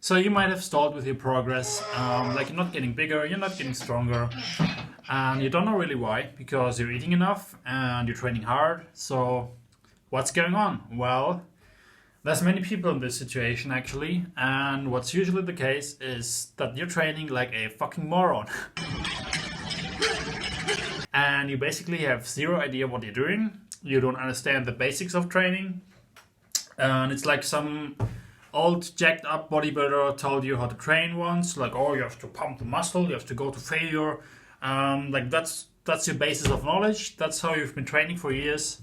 So you might have stalled with your progress, like you're not getting bigger, you're not getting stronger, and you don't know really why, because you're eating enough and you're training hard. So what's going on? Well, there's many people in this situation actually, and what's usually the case is that you're training like a fucking moron. And you basically have zero idea what you're doing, you don't understand the basics of training, and it's like some old jacked up bodybuilder told you how to train once, like, oh, you have to pump the muscle, you have to go to failure, like that's your basis of knowledge, that's how you've been training for years,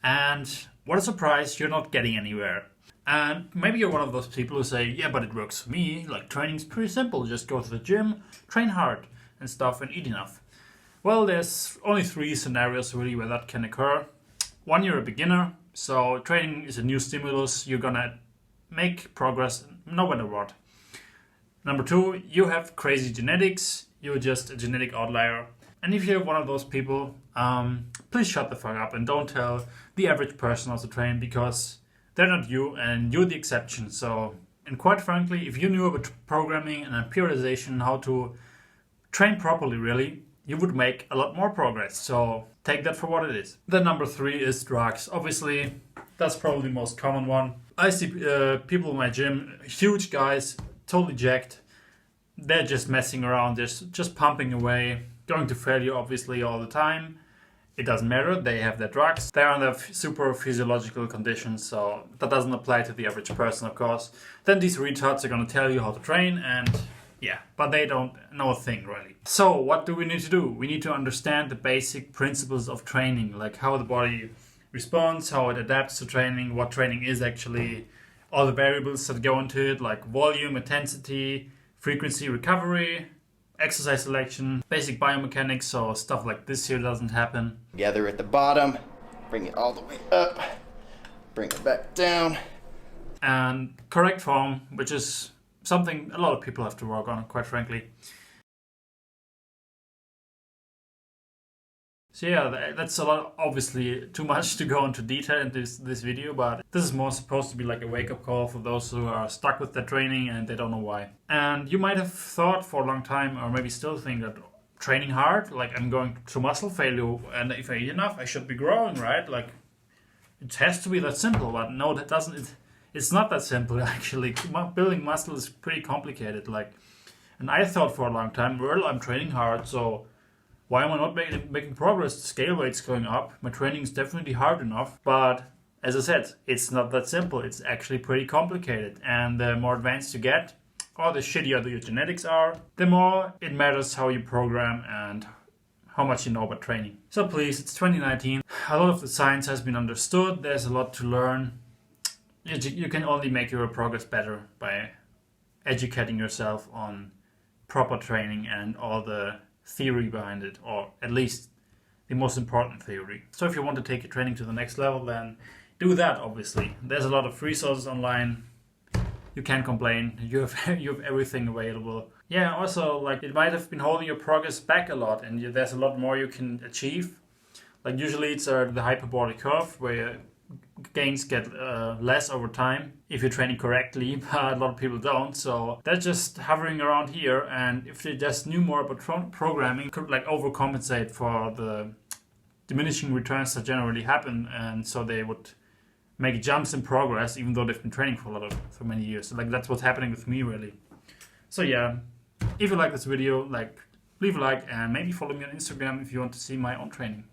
and what a surprise, you're not getting anywhere. And maybe you're one of those people who say, yeah, but it works for me, like training's pretty simple, just go to the gym, train hard and stuff and eat enough. Well, there's only 3 scenarios really where that can occur. 1, you're a beginner, so training is a new stimulus, you're gonna make progress no matter what. Number 2, you have crazy genetics, you're just a genetic outlier. And if you're one of those people, please shut the fuck up and don't tell the average person how to train, because they're not you and you're the exception. So, and quite frankly, if you knew about programming and periodization, how to train properly really, you would make a lot more progress. So take that for what it is. Then number 3 is drugs. Obviously, that's probably the most common one. I see people in my gym, huge guys, totally jacked. They're just messing around, they're just pumping away, going to failure obviously all the time. It doesn't matter, they have their drugs. They're under super physiological conditions, so that doesn't apply to the average person, of course. Then these retards are gonna tell you how to train, and yeah, but they don't know a thing really. So what do we need to do? We need to understand the basic principles of training, like how the body responds, how it adapts to training, what training is actually, all the variables that go into it, like volume, intensity, frequency, recovery, exercise selection, basic biomechanics, so stuff like this here doesn't happen. Together at the bottom, bring it all the way up, bring it back down. And correct form, which is something a lot of people have to work on, quite frankly. So yeah, that's a lot, obviously too much to go into detail in this video, but this is more supposed to be like a wake-up call for those who are stuck with their training and they don't know why. And you might have thought for a long time, or maybe still think, that training hard, like I'm going to muscle failure, and if I eat enough I should be growing, right? Like it has to be that simple, but no, that doesn't. It's not that simple actually. Building muscle is pretty complicated. Like, and I thought for a long time, well, I'm training hard, so why am I not making progress? The scale weight's going up. My training is definitely hard enough. But as I said, it's not that simple. It's actually pretty complicated. And the more advanced you get, or the shittier your genetics are, the more it matters how you program and how much you know about training. So please, it's 2019. A lot of the science has been understood. There's a lot to learn. You can only make your progress better by educating yourself on proper training and all the theory behind it, or at least the most important theory. So if you want to take your training to the next level, then do that, obviously. There's a lot of resources online. You can't complain. You have everything available. Yeah, also, like, it might have been holding your progress back a lot, and there's a lot more you can achieve. Like, usually it's the hyperbolic curve, where gains get less over time if you're training correctly, but a lot of people don't, so they're just hovering around here, and if they just knew more about programming, could like overcompensate for the diminishing returns that generally happen, and so they would make jumps in progress even though they've been training for many years. So like that's what's happening with me really. So yeah, if you like this video, like leave a like and maybe follow me on Instagram if you want to see my own training.